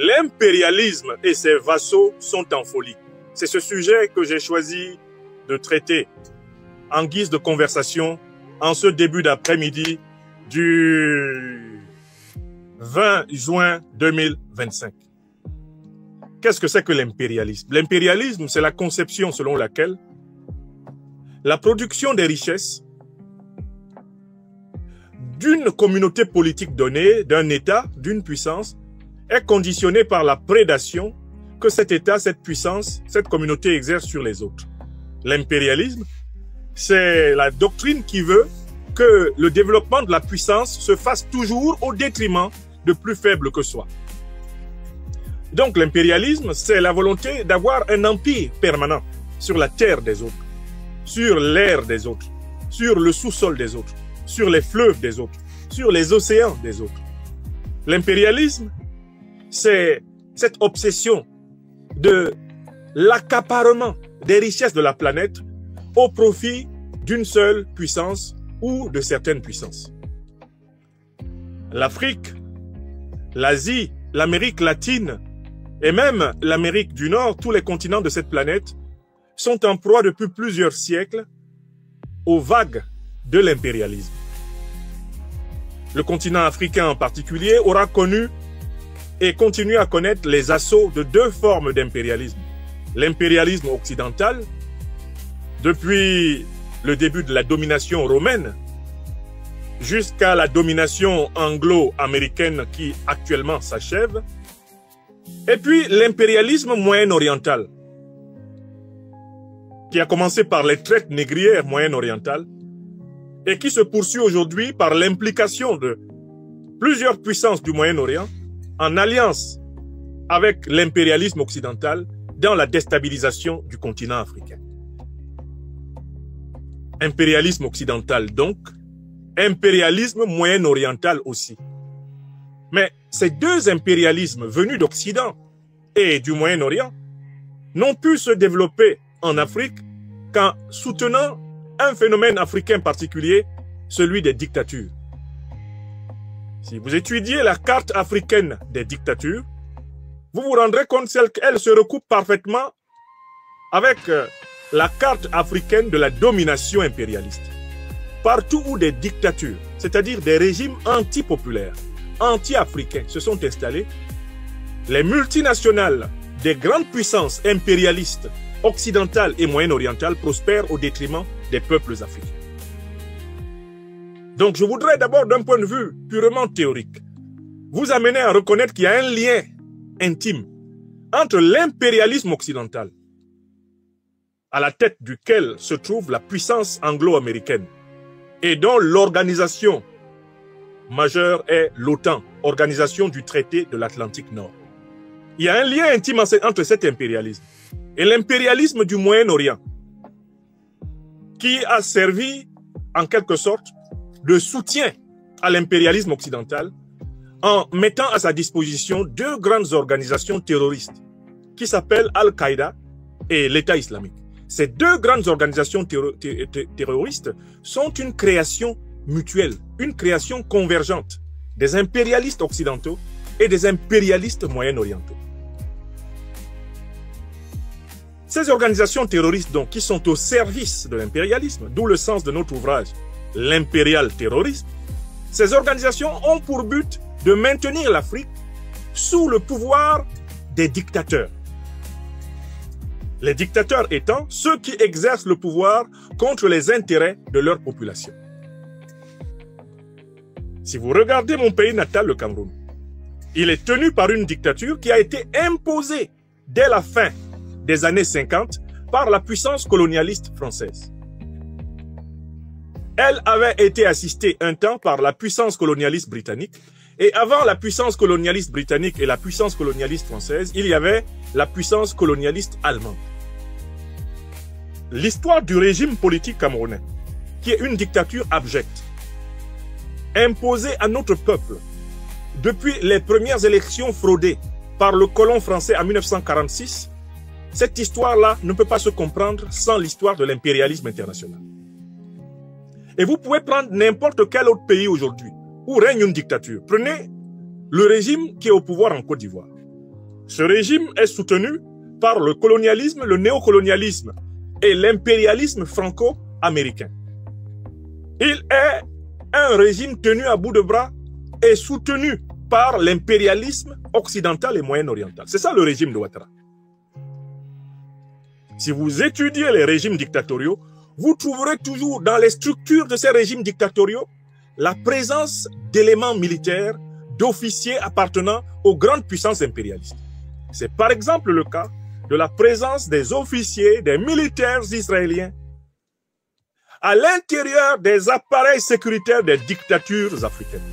L'impérialisme et ses vassaux sont en folie. C'est ce sujet que j'ai choisi de traiter en guise de conversation en ce début d'après-midi du 20 juin 2025. Qu'est-ce que c'est que l'impérialisme? L'impérialisme, c'est la conception selon laquelle la production des richesses d'une communauté politique donnée, d'un État, d'une puissance, est conditionnée par la prédation que cet État, cette puissance, cette communauté exerce sur les autres. L'impérialisme, c'est la doctrine qui veut que le développement de la puissance se fasse toujours au détriment de plus faibles que soi. Donc l'impérialisme, c'est la volonté d'avoir un empire permanent sur la terre des autres, sur l'air des autres, sur le sous-sol des autres, sur les fleuves des autres, sur les océans des autres. L'impérialisme, c'est cette obsession de l'accaparement des richesses de la planète au profit d'une seule puissance ou de certaines puissances. L'Afrique, l'Asie, l'Amérique latine et même l'Amérique du Nord, tous les continents de cette planète, sont en proie depuis plusieurs siècles aux vagues de l'impérialisme. Le continent africain en particulier aura connu et continue à connaître les assauts de deux formes d'impérialisme. L'impérialisme occidental, depuis le début de la domination romaine, jusqu'à la domination anglo-américaine qui actuellement s'achève, et puis l'impérialisme moyen-oriental, qui a commencé par les traites négrières moyen-orientales et qui se poursuit aujourd'hui par l'implication de plusieurs puissances du Moyen-Orient en alliance avec l'impérialisme occidental dans la déstabilisation du continent africain. Impérialisme occidental donc, impérialisme moyen-oriental aussi. Mais ces deux impérialismes venus d'Occident et du Moyen-Orient n'ont pu se développer en Afrique qu'en soutenant un phénomène africain particulier, celui des dictatures. Si vous étudiez la carte africaine des dictatures, vous vous rendrez compte qu'elle se recoupe parfaitement avec la carte africaine de la domination impérialiste. Partout où des dictatures, c'est-à-dire des régimes anti-populaires, anti-africains se sont installés, les multinationales des grandes puissances impérialistes occidentales et moyen-orientales prospèrent au détriment des peuples africains. Donc je voudrais d'abord, d'un point de vue purement théorique, vous amener à reconnaître qu'il y a un lien intime entre l'impérialisme occidental, à la tête duquel se trouve la puissance anglo-américaine, et dont l'organisation majeure est l'OTAN, Organisation du traité de l'Atlantique Nord. Il y a un lien intime entre cet impérialisme et l'impérialisme du Moyen-Orient, qui a servi en quelque sorte de soutien à l'impérialisme occidental en mettant à sa disposition deux grandes organisations terroristes qui s'appellent Al-Qaïda et l'État islamique. Ces deux grandes organisations terroristes sont une création mutuelle, une création convergente des impérialistes occidentaux et des impérialistes moyen-orientaux. Ces organisations terroristes donc qui sont au service de l'impérialisme, d'où le sens de notre ouvrage, l'impérial terrorisme, ces organisations ont pour but de maintenir l'Afrique sous le pouvoir des dictateurs. Les dictateurs étant ceux qui exercent le pouvoir contre les intérêts de leur population. Si vous regardez mon pays natal, le Cameroun, il est tenu par une dictature qui a été imposée dès la fin des années 50 par la puissance colonialiste française. Elle avait été assistée un temps par la puissance colonialiste britannique, et avant la puissance colonialiste britannique et la puissance colonialiste française, il y avait la puissance colonialiste allemande. L'histoire du régime politique camerounais, qui est une dictature abjecte, imposée à notre peuple depuis les premières élections fraudées par le colon français en 1946, cette histoire-là ne peut pas se comprendre sans l'histoire de l'impérialisme international. Et vous pouvez prendre n'importe quel autre pays aujourd'hui où règne une dictature. Prenez le régime qui est au pouvoir en Côte d'Ivoire. Ce régime est soutenu par le colonialisme, le néocolonialisme et l'impérialisme franco-américain. Il est un régime tenu à bout de bras et soutenu par l'impérialisme occidental et moyen-oriental. C'est ça le régime de Ouattara. Si vous étudiez les régimes dictatoriaux, vous trouverez toujours dans les structures de ces régimes dictatoriaux la présence d'éléments militaires, d'officiers appartenant aux grandes puissances impérialistes. C'est par exemple le cas de la présence des officiers, des militaires israéliens à l'intérieur des appareils sécuritaires des dictatures africaines.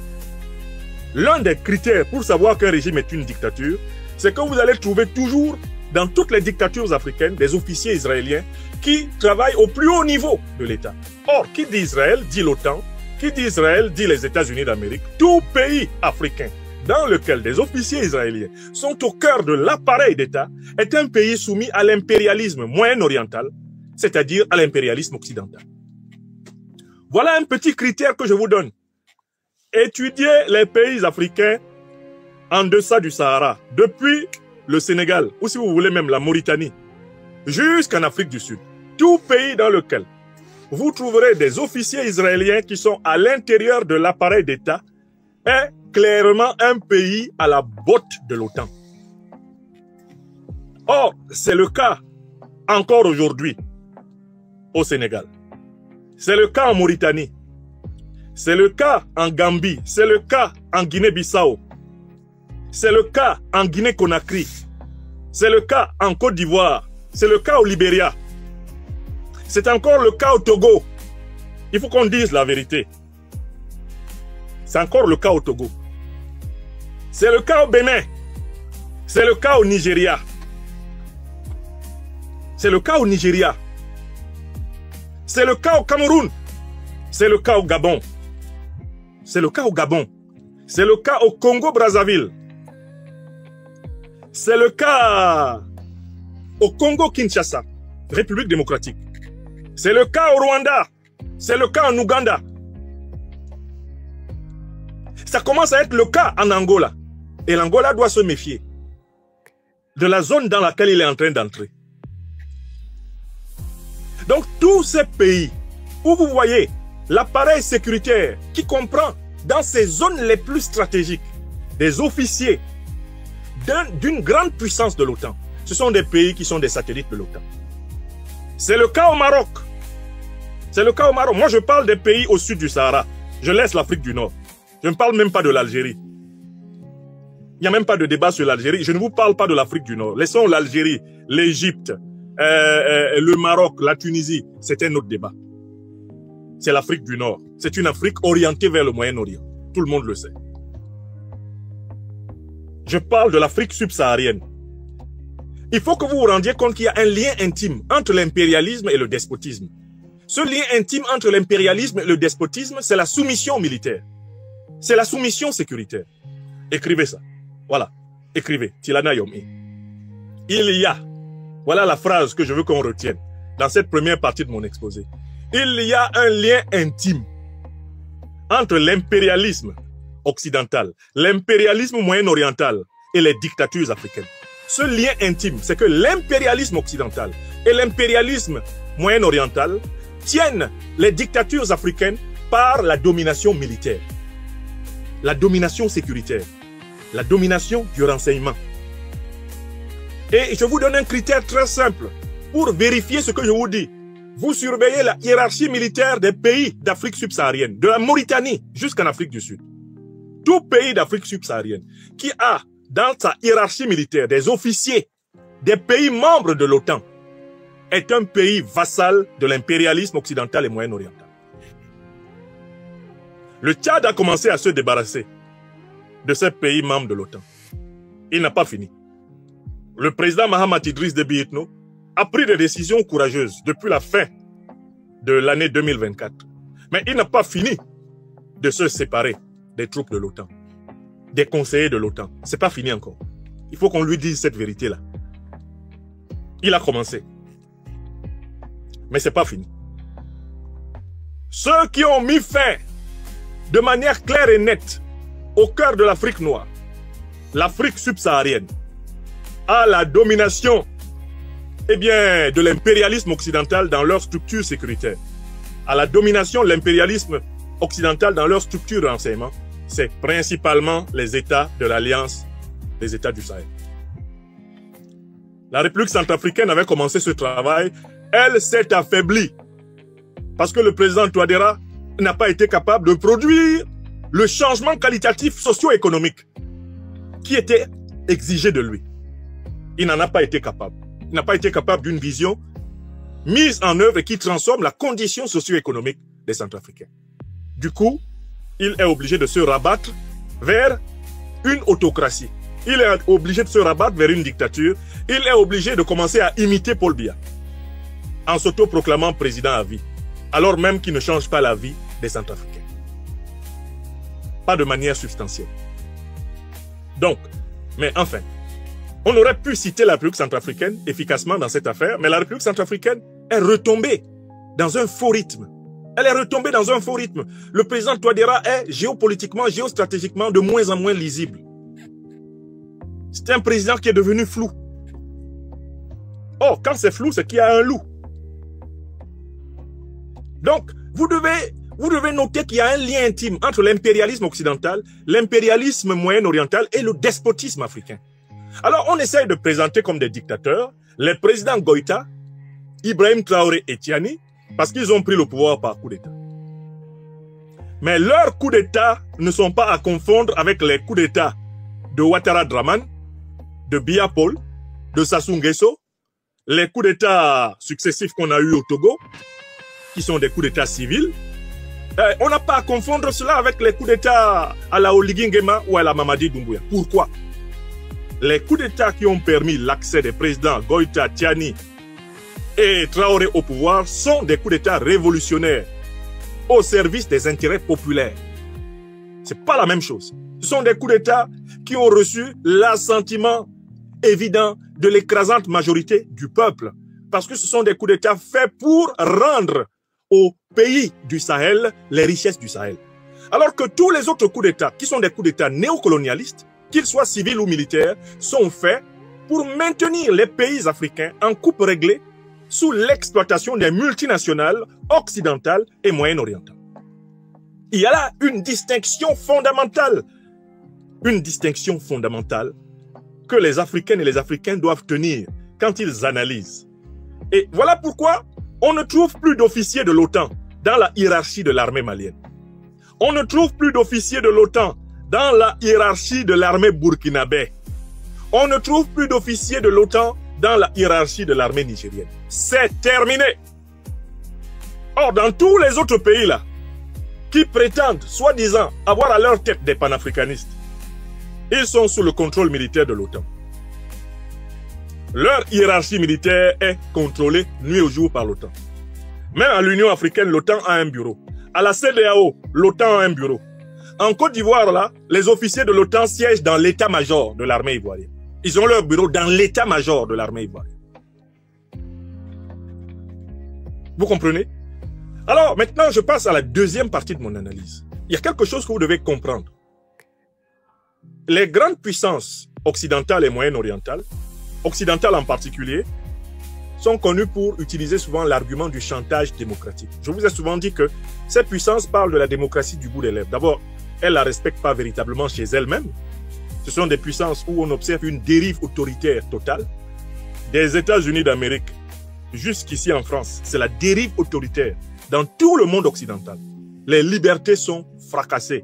L'un des critères pour savoir qu'un régime est une dictature, c'est que vous allez trouver toujours dans toutes les dictatures africaines des officiers israéliens qui travaillent au plus haut niveau de l'État. Or, qui dit Israël dit l'OTAN, qui dit Israël dit les États-Unis d'Amérique. Tout pays africain dans lequel des officiers israéliens sont au cœur de l'appareil d'État est un pays soumis à l'impérialisme moyen-oriental, c'est-à-dire à l'impérialisme occidental. Voilà un petit critère que je vous donne. Étudiez les pays africains en deçà du Sahara, depuis le Sénégal, ou si vous voulez même la Mauritanie, jusqu'en Afrique du Sud. Tout pays dans lequel vous trouverez des officiers israéliens qui sont à l'intérieur de l'appareil d'État est clairement un pays à la botte de l'OTAN. Or, c'est le cas encore aujourd'hui au Sénégal. C'est le cas en Mauritanie. C'est le cas en Gambie. C'est le cas en Guinée-Bissau. C'est le cas en Guinée-Conakry. C'est le cas en Côte d'Ivoire. C'est le cas au Libéria. C'est encore le cas au Togo. Il faut qu'on dise la vérité. C'est encore le cas au Togo. C'est le cas au Bénin. C'est le cas au Nigeria. C'est le cas au Nigeria. C'est le cas au Cameroun. C'est le cas au Gabon. C'est le cas au Gabon. C'est le cas au Congo-Brazzaville. C'est le cas au Congo-Kinshasa, République démocratique. C'est le cas au Rwanda. C'est le cas en Ouganda. Ça commence à être le cas en Angola. Et l'Angola doit se méfier de la zone dans laquelle il est en train d'entrer. Donc tous ces pays où vous voyez l'appareil sécuritaire qui comprend dans ces zones les plus stratégiques des officiers d'une grande puissance de l'OTAN, ce sont des pays qui sont des satellites de l'OTAN. C'est le cas au Maroc. C'est le cas au Maroc. Moi, je parle des pays au sud du Sahara. Je laisse l'Afrique du Nord. Je ne parle même pas de l'Algérie. Il n'y a même pas de débat sur l'Algérie. Je ne vous parle pas de l'Afrique du Nord. Laissons l'Algérie, l'Égypte, le Maroc, la Tunisie. C'est un autre débat. C'est l'Afrique du Nord. C'est une Afrique orientée vers le Moyen-Orient. Tout le monde le sait. Je parle de l'Afrique subsaharienne. Il faut que vous vous rendiez compte qu'il y a un lien intime entre l'impérialisme et le despotisme. Ce lien intime entre l'impérialisme et le despotisme, c'est la soumission militaire. C'est la soumission sécuritaire. Écrivez ça. Voilà. Écrivez. Tilana Yomi. Il y a, voilà la phrase que je veux qu'on retienne dans cette première partie de mon exposé. Il y a un lien intime entre l'impérialisme occidental, l'impérialisme moyen-oriental et les dictatures africaines. Ce lien intime, c'est que l'impérialisme occidental et l'impérialisme moyen-oriental tiennent les dictatures africaines par la domination militaire, la domination sécuritaire, la domination du renseignement. Et je vous donne un critère très simple pour vérifier ce que je vous dis. Vous surveillez la hiérarchie militaire des pays d'Afrique subsaharienne, de la Mauritanie jusqu'en Afrique du Sud. Tout pays d'Afrique subsaharienne qui a dans sa hiérarchie militaire des officiers des pays membres de l'OTAN est un pays vassal de l'impérialisme occidental et moyen-oriental. Le Tchad a commencé à se débarrasser de ces pays membres de l'OTAN. Il n'a pas fini. Le président Mahamat Idriss Déby Itno a pris des décisions courageuses depuis la fin de l'année 2024. Mais il n'a pas fini de se séparer des troupes de l'OTAN, des conseillers de l'OTAN. C'est pas fini encore. Il faut qu'on lui dise cette vérité-là. Il a commencé. Mais c'est pas fini. Ceux qui ont mis fin de manière claire et nette au cœur de l'Afrique noire, l'Afrique subsaharienne, à la domination de l'impérialisme occidental dans leur structure sécuritaire, à la domination de l'impérialisme occidental dans leur structure de renseignement, c'est principalement les États de l'Alliance des États du Sahel. La République centrafricaine avait commencé ce travail, elle s'est affaiblie parce que le président Touadéra n'a pas été capable de produire le changement qualitatif socio-économique qui était exigé de lui. Il n'en a pas été capable. Il n'a pas été capable d'une vision mise en œuvre et qui transforme la condition socio-économique des Centrafricains. Du coup, il est obligé de se rabattre vers une autocratie. Il est obligé de se rabattre vers une dictature. Il est obligé de commencer à imiter Paul Biya en s'autoproclamant président à vie, alors même qu'il ne change pas la vie des Centrafricains. Pas de manière substantielle. Donc, mais enfin, on aurait pu citer la République centrafricaine efficacement dans cette affaire, mais la République centrafricaine est retombée dans un faux rythme. Elle est retombée dans un faux rythme. Le président Touadéra est géopolitiquement, géostratégiquement de moins en moins lisible. C'est un président qui est devenu flou. Or, quand c'est flou, c'est qu'il y a un loup. Donc, vous devez noter qu'il y a un lien intime entre l'impérialisme occidental, l'impérialisme moyen-oriental et le despotisme africain. Alors, on essaye de présenter comme des dictateurs les présidents Goïta, Ibrahim Traoré et Tiani, parce qu'ils ont pris le pouvoir par coup d'État. Mais leurs coups d'État ne sont pas à confondre avec les coups d'État de Ouattara Draman, de Biya Paul, de Sassou Nguesso, les coups d'État successifs qu'on a eus au Togo, qui sont des coups d'État civils. On n'a pas à confondre cela avec les coups d'État à la Oligui Nguema ou à la Mamadi Doumbouya. Pourquoi? Les coups d'État qui ont permis l'accès des présidents Goïta, Tiani et Traoré au pouvoir sont des coups d'État révolutionnaires au service des intérêts populaires. C'est pas la même chose. Ce sont des coups d'État qui ont reçu l'assentiment évident de l'écrasante majorité du peuple. Parce que ce sont des coups d'État faits pour rendre aux pays du Sahel les richesses du Sahel. Alors que tous les autres coups d'État, qui sont des coups d'État néocolonialistes, qu'ils soient civils ou militaires, sont faits pour maintenir les pays africains en coupe réglée sous l'exploitation des multinationales occidentales et moyen-orientales. Il y a là une distinction fondamentale que les Africaines et les Africains doivent tenir quand ils analysent. Et voilà pourquoi on ne trouve plus d'officiers de l'OTAN dans la hiérarchie de l'armée malienne. On ne trouve plus d'officiers de l'OTAN dans la hiérarchie de l'armée burkinabé. On ne trouve plus d'officiers de l'OTAN dans la hiérarchie de l'armée nigérienne. C'est terminé. Or, dans tous les autres pays là, qui prétendent, soi-disant, avoir à leur tête des panafricanistes, ils sont sous le contrôle militaire de l'OTAN. Leur hiérarchie militaire est contrôlée nuit au jour par l'OTAN. Même à l'Union africaine, l'OTAN a un bureau. À la CEDEAO, l'OTAN a un bureau. En Côte d'Ivoire, là, les officiers de l'OTAN siègent dans l'état-major de l'armée ivoirienne. Ils ont leur bureau dans l'état-major de l'armée ivoirienne. Vous comprenez? Alors, maintenant, je passe à la deuxième partie de mon analyse. Il y a quelque chose que vous devez comprendre. Les grandes puissances occidentales et moyen-orientales, occidentales en particulier, sont connues pour utiliser souvent l'argument du chantage démocratique. Je vous ai souvent dit que ces puissances parlent de la démocratie du bout des lèvres. D'abord, elles ne la respectent pas véritablement chez elles-mêmes. Ce sont des puissances où on observe une dérive autoritaire totale. Des États-Unis d'Amérique jusqu'ici en France, c'est la dérive autoritaire dans tout le monde occidental. Les libertés sont fracassées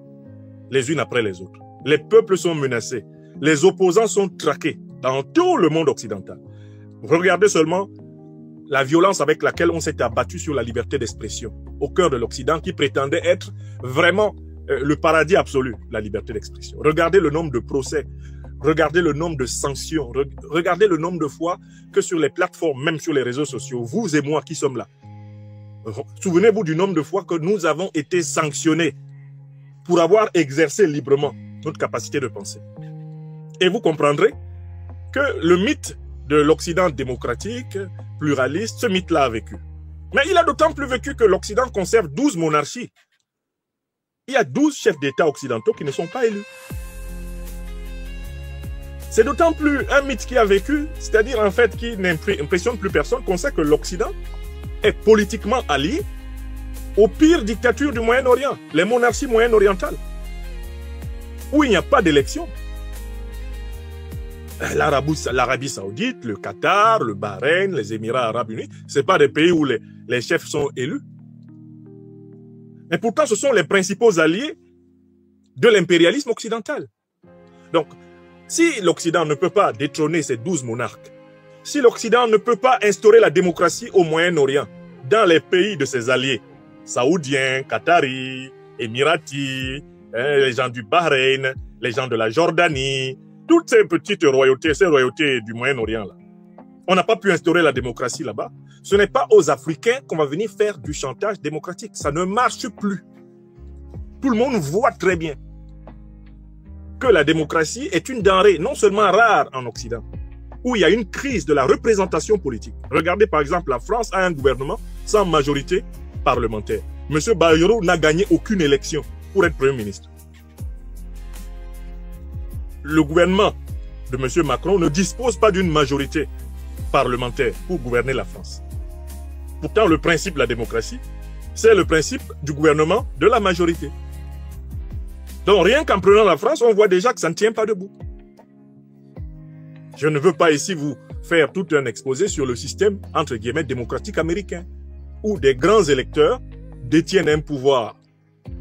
les unes après les autres. Les peuples sont menacés. Les opposants sont traqués dans tout le monde occidental. Regardez seulement la violence avec laquelle on s'est abattu sur la liberté d'expression au cœur de l'Occident qui prétendait être vraiment le paradis absolu, la liberté d'expression. Regardez le nombre de procès, regardez le nombre de sanctions, regardez le nombre de fois que sur les plateformes, même sur les réseaux sociaux, vous et moi qui sommes là, souvenez-vous du nombre de fois que nous avons été sanctionnés pour avoir exercé librement notre capacité de penser. Et vous comprendrez que le mythe de l'Occident démocratique, pluraliste, ce mythe-là a vécu. Mais il a d'autant plus vécu que l'Occident conserve 12 monarchies. Il y a 12 chefs d'État occidentaux qui ne sont pas élus. C'est d'autant plus un mythe qui a vécu, c'est-à-dire en fait qui n'impressionne plus personne, qu'on sait que l'Occident est politiquement allié aux pires dictatures du Moyen-Orient, les monarchies moyen-orientales, où il n'y a pas d'élection. L'Arabie Saoudite, le Qatar, le Bahreïn, les Émirats Arabes Unis, ce pas des pays où les chefs sont élus. Mais pourtant, ce sont les principaux alliés de l'impérialisme occidental. Donc, si l'Occident ne peut pas détrôner ces 12 monarques, si l'Occident ne peut pas instaurer la démocratie au Moyen-Orient, dans les pays de ses alliés, saoudiens, qataris, émiratis, les gens du Bahreïn, les gens de la Jordanie, toutes ces petites royautés, ces royautés du Moyen-Orient là, on n'a pas pu instaurer la démocratie là-bas. Ce n'est pas aux Africains qu'on va venir faire du chantage démocratique. Ça ne marche plus. Tout le monde voit très bien que la démocratie est une denrée non seulement rare en Occident, où il y a une crise de la représentation politique. Regardez par exemple, la France a un gouvernement sans majorité parlementaire. M. Bayrou n'a gagné aucune élection pour être Premier ministre. Le gouvernement de M. Macron ne dispose pas d'une majorité parlementaire pour gouverner la France. Pourtant, le principe de la démocratie, c'est le principe du gouvernement de la majorité. Donc, rien qu'en prenant la France, on voit déjà que ça ne tient pas debout. Je ne veux pas ici vous faire tout un exposé sur le système, entre guillemets, démocratique américain, où des grands électeurs détiennent un pouvoir,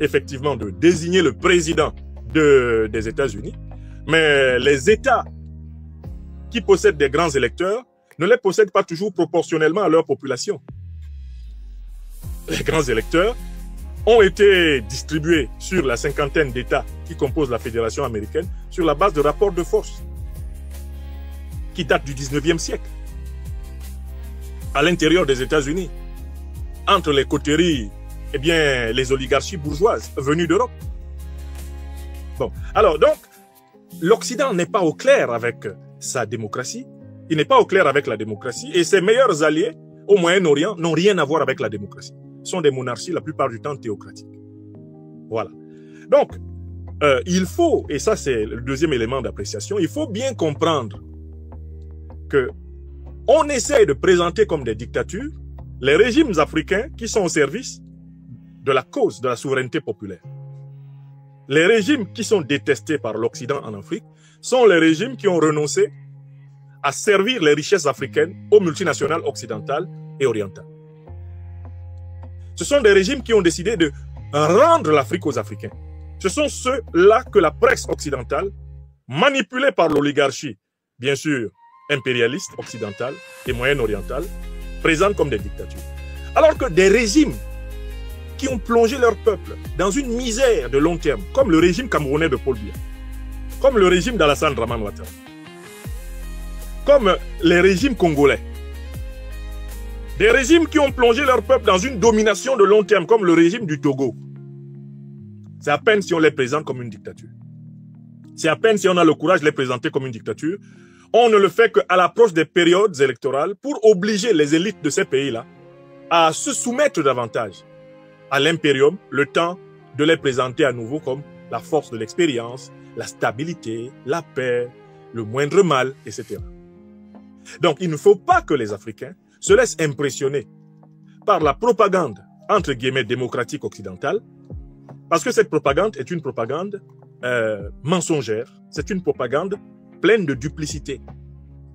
effectivement, de désigner le président des États-Unis, mais les États qui possèdent des grands électeurs ne les possèdent pas toujours proportionnellement à leur population. Les grands électeurs ont été distribués sur la cinquantaine d'États qui composent la Fédération américaine sur la base de rapports de force qui datent du 19e siècle. À l'intérieur des États-Unis, entre les coteries, eh bien, les oligarchies bourgeoises venues d'Europe. Bon, alors donc, l'Occident n'est pas au clair avec sa démocratie, il n'est pas au clair avec la démocratie, et ses meilleurs alliés au Moyen-Orient n'ont rien à voir avec la démocratie. Ce sont des monarchies la plupart du temps théocratiques. Voilà. Donc, il faut, et ça c'est le deuxième élément d'appréciation, il faut bien comprendre que on essaye de présenter comme des dictatures les régimes africains qui sont au service de la cause de la souveraineté populaire. Les régimes qui sont détestés par l'Occident en Afrique sont les régimes qui ont renoncé à servir les richesses africaines aux multinationales occidentales et orientales. Ce sont des régimes qui ont décidé de rendre l'Afrique aux Africains. Ce sont ceux-là que la presse occidentale, manipulée par l'oligarchie, bien sûr, impérialiste occidentale et moyenne-orientale, présente comme des dictatures. Alors que des régimes qui ont plongé leur peuple dans une misère de long terme, comme le régime camerounais de Paul Biya, comme le régime d'Alassane Dramane Ouattara, comme les régimes congolais, des régimes qui ont plongé leur peuple dans une domination de long terme, comme le régime du Togo. C'est à peine si on les présente comme une dictature. C'est à peine si on a le courage de les présenter comme une dictature. On ne le fait qu'à l'approche des périodes électorales pour obliger les élites de ces pays-là à se soumettre davantage à l'impérium, le temps de les présenter à nouveau comme la force de l'expérience, la stabilité, la paix, le moindre mal, etc. Donc, il ne faut pas que les Africains se laissent impressionner par la propagande, entre guillemets, démocratique occidentale, parce que cette propagande est une propagande mensongère, c'est une propagande pleine de duplicité.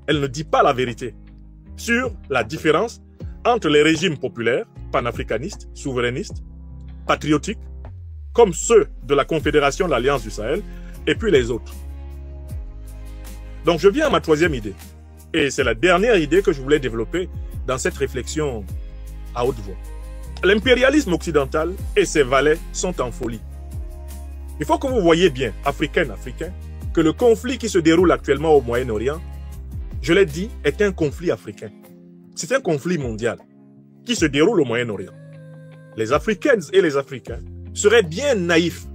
Elle ne dit pas la vérité sur la différence entre les régimes populaires, panafricanistes, souverainistes, patriotiques, comme ceux de la Confédération de l'Alliance du Sahel, et puis les autres. Donc je viens à ma troisième idée. Et c'est la dernière idée que je voulais développer dans cette réflexion à haute voix. L'impérialisme occidental et ses valets sont en folie. Il faut que vous voyez bien, Africains, que le conflit qui se déroule actuellement au Moyen-Orient, je l'ai dit, est un conflit africain. C'est un conflit mondial qui se déroule au Moyen-Orient. Les Africaines et les Africains seraient bien naïfs,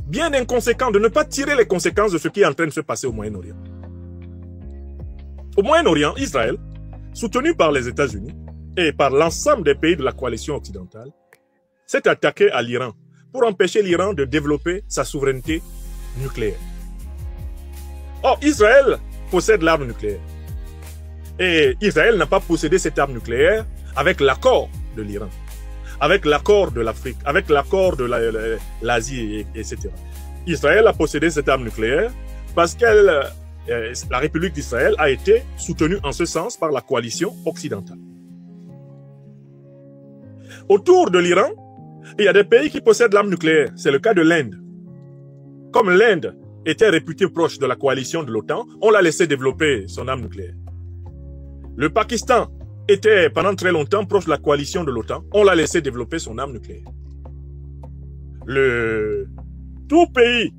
bien inconséquents de ne pas tirer les conséquences de ce qui est en train de se passer au Moyen-Orient. Au Moyen-Orient, Israël, soutenu par les États-Unis et par l'ensemble des pays de la coalition occidentale, s'est attaqué à l'Iran pour empêcher l'Iran de développer sa souveraineté nucléaire. Or, Israël possède l'arme nucléaire. Et Israël n'a pas possédé cette arme nucléaire avec l'accord de l'Iran, avec l'accord de l'Afrique, avec l'accord de l'Asie, etc. Israël a possédé cette arme nucléaire parce que la République d'Israël a été soutenue en ce sens par la coalition occidentale. Autour de l'Iran, il y a des pays qui possèdent l'arme nucléaire. C'est le cas de l'Inde. Comme l'Inde était réputée proche de la coalition de l'OTAN, on l'a laissé développer son arme nucléaire. Le Pakistan était pendant très longtemps proche de la coalition de l'OTAN, on l'a laissé développer son arme nucléaire. Tout pays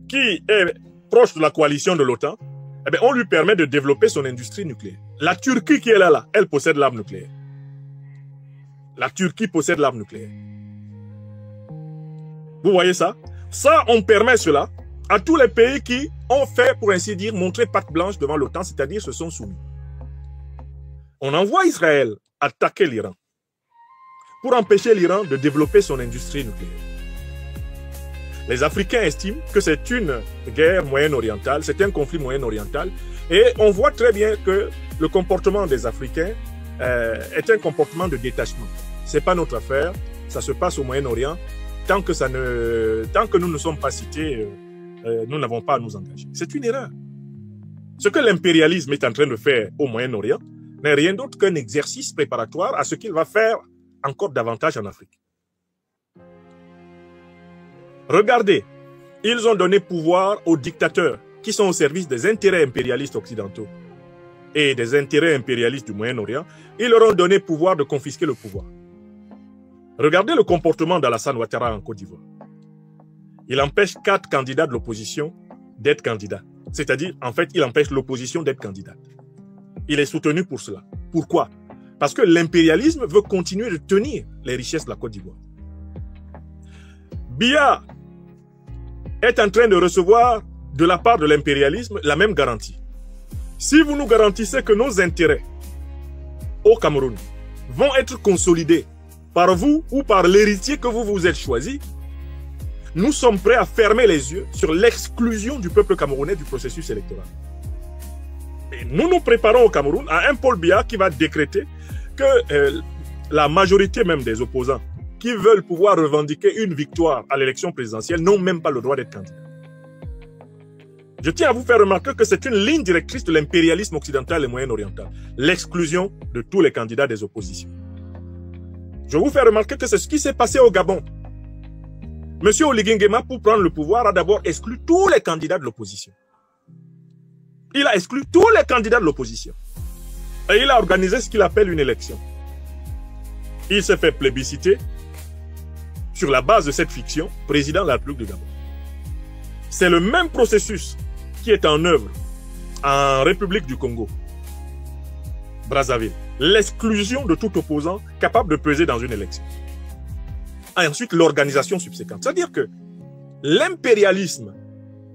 qui est proche de la coalition de l'OTAN, eh bien, on lui permet de développer son industrie nucléaire. La Turquie qui est là, elle possède l'arme nucléaire. La Turquie possède l'arme nucléaire. Vous voyez ça? Ça, on permet cela à tous les pays qui ont fait, pour ainsi dire, montrer patte blanche devant l'OTAN, c'est-à-dire se sont soumis. On envoie Israël attaquer l'Iran pour empêcher l'Iran de développer son industrie nucléaire. Les Africains estiment que c'est une guerre moyen-orientale, c'est un conflit moyen-oriental, et on voit très bien que le comportement des Africains est un comportement de détachement. Ce n'est pas notre affaire, ça se passe au Moyen-Orient. Tant que nous ne sommes pas cités, nous n'avons pas à nous engager. C'est une erreur. Ce que l'impérialisme est en train de faire au Moyen-Orient n'est rien d'autre qu'un exercice préparatoire à ce qu'il va faire encore davantage en Afrique. Regardez, ils ont donné pouvoir aux dictateurs qui sont au service des intérêts impérialistes occidentaux et des intérêts impérialistes du Moyen-Orient. Ils leur ont donné pouvoir de confisquer le pouvoir. Regardez le comportement d'Alassane Ouattara en Côte d'Ivoire. Il empêche 4 candidats de l'opposition d'être candidats. C'est-à-dire, en fait, il empêche l'opposition d'être candidate. Il est soutenu pour cela. Pourquoi? Parce que l'impérialisme veut continuer de tenir les richesses de la Côte d'Ivoire. Biya est en train de recevoir de la part de l'impérialisme la même garantie. Si vous nous garantissez que nos intérêts au Cameroun vont être consolidés par vous ou par l'héritier que vous vous êtes choisi, nous sommes prêts à fermer les yeux sur l'exclusion du peuple camerounais du processus électoral. Et nous nous préparons au Cameroun à un Paul Biya qui va décréter que la majorité même des opposants qui veulent pouvoir revendiquer une victoire à l'élection présidentielle n'ont même pas le droit d'être candidats. Je tiens à vous faire remarquer que c'est une ligne directrice de l'impérialisme occidental et moyen-oriental, l'exclusion de tous les candidats des oppositions. Je vous fais remarquer que c'est ce qui s'est passé au Gabon. Monsieur Oligui Nguema, pour prendre le pouvoir, a d'abord exclu tous les candidats de l'opposition. Il a exclu tous les candidats de l'opposition. Et il a organisé ce qu'il appelle une élection. Il s'est fait plébisciter sur la base de cette fiction, président de la République du Gabon. C'est le même processus qui est en œuvre en République du Congo, Brazzaville. L'exclusion de tout opposant capable de peser dans une élection. Et ensuite, l'organisation subséquente. C'est-à-dire que l'impérialisme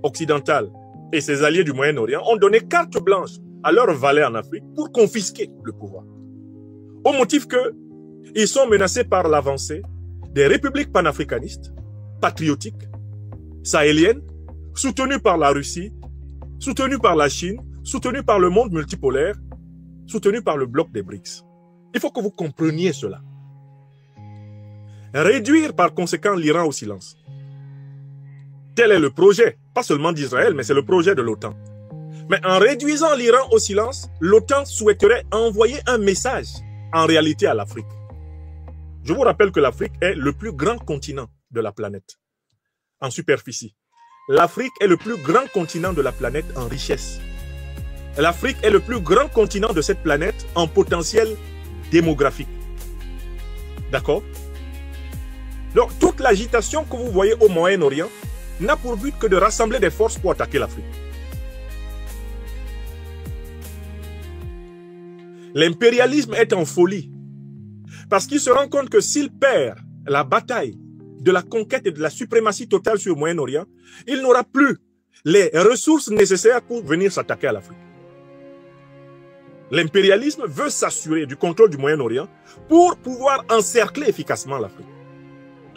occidental et ses alliés du Moyen-Orient ont donné carte blanche à leurs valets en Afrique pour confisquer le pouvoir. Au motif qu'ils sont menacés par l'avancée des républiques panafricanistes, patriotiques, sahéliennes, soutenues par la Russie, soutenues par la Chine, soutenues par le monde multipolaire, soutenues par le bloc des BRICS. Il faut que vous compreniez cela. Réduire par conséquent l'Iran au silence. Tel est le projet, pas seulement d'Israël, mais c'est le projet de l'OTAN. Mais en réduisant l'Iran au silence, l'OTAN souhaiterait envoyer un message en réalité à l'Afrique. Je vous rappelle que l'Afrique est le plus grand continent de la planète en superficie. L'Afrique est le plus grand continent de la planète en richesse. L'Afrique est le plus grand continent de cette planète en potentiel démographique. D'accord? Donc, toute l'agitation que vous voyez au Moyen-Orient n'a pour but que de rassembler des forces pour attaquer l'Afrique. L'impérialisme est en folie parce qu'il se rend compte que s'il perd la bataille de la conquête et de la suprématie totale sur le Moyen-Orient, il n'aura plus les ressources nécessaires pour venir s'attaquer à l'Afrique. L'impérialisme veut s'assurer du contrôle du Moyen-Orient pour pouvoir encercler efficacement l'Afrique.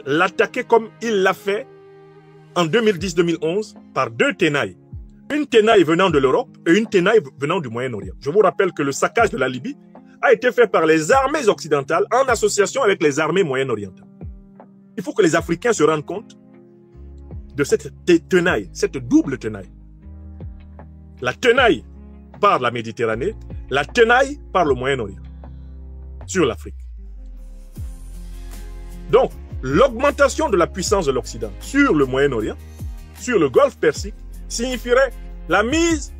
L'attaquer comme il l'a fait en 2010-2011 par 2 tenailles. Une tenaille venant de l'Europe et une tenaille venant du Moyen-Orient. Je vous rappelle que le saccage de la Libye a été fait par les armées occidentales en association avec les armées moyen-orientales. Il faut que les Africains se rendent compte de cette tenaille, cette double tenaille. La tenaille par la Méditerranée, la tenaille par le Moyen-Orient sur l'Afrique. Donc, l'augmentation de la puissance de l'Occident sur le Moyen-Orient, sur le Golfe Persique, signifierait la mise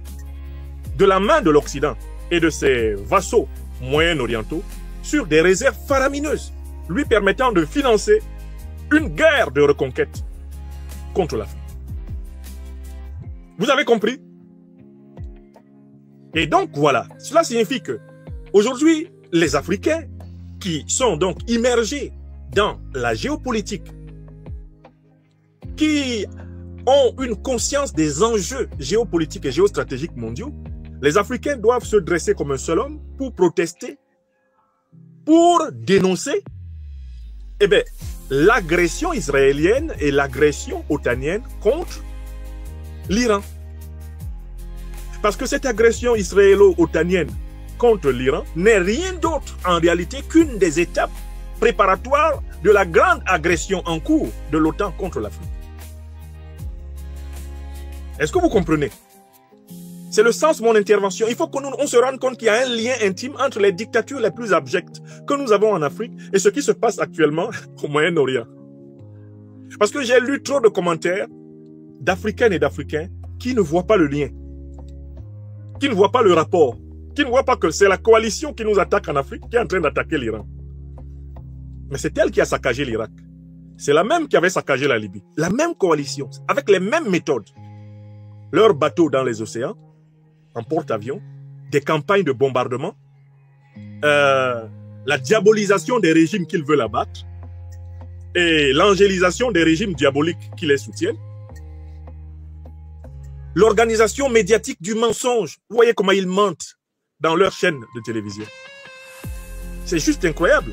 de la main de l'Occident et de ses vassaux moyen-orientaux sur des réserves faramineuses, lui permettant de financer une guerre de reconquête contre l'Afrique. Vous avez compris? Et donc voilà, cela signifie que aujourd'hui, les Africains qui sont donc immergés dans la géopolitique, qui ont une conscience des enjeux géopolitiques et géostratégiques mondiaux, les Africains doivent se dresser comme un seul homme pour protester, pour dénoncer l'agression israélienne et l'agression otanienne contre l'Iran. Parce que cette agression israélo-otanienne contre l'Iran n'est rien d'autre en réalité qu'une des étapes préparatoires de la grande agression en cours de l'OTAN contre l'Afrique. Est-ce que vous comprenez? C'est le sens de mon intervention. Il faut qu'on se rende compte qu'il y a un lien intime entre les dictatures les plus abjectes que nous avons en Afrique et ce qui se passe actuellement au Moyen-Orient. Parce que j'ai lu trop de commentaires d'Africaines et d'Africains qui ne voient pas le lien, qui ne voient pas le rapport, qui ne voient pas que c'est la coalition qui nous attaque en Afrique qui est en train d'attaquer l'Iran. Mais c'est elle qui a saccagé l'Irak. C'est la même qui avait saccagé la Libye. La même coalition, avec les mêmes méthodes. Leurs bateaux dans les océans, en porte-avions, des campagnes de bombardement, la diabolisation des régimes qu'ils veulent abattre et l'angélisation des régimes diaboliques qui les soutiennent. L'organisation médiatique du mensonge. Vous voyez comment ils mentent dans leur chaîne de télévision. C'est juste incroyable.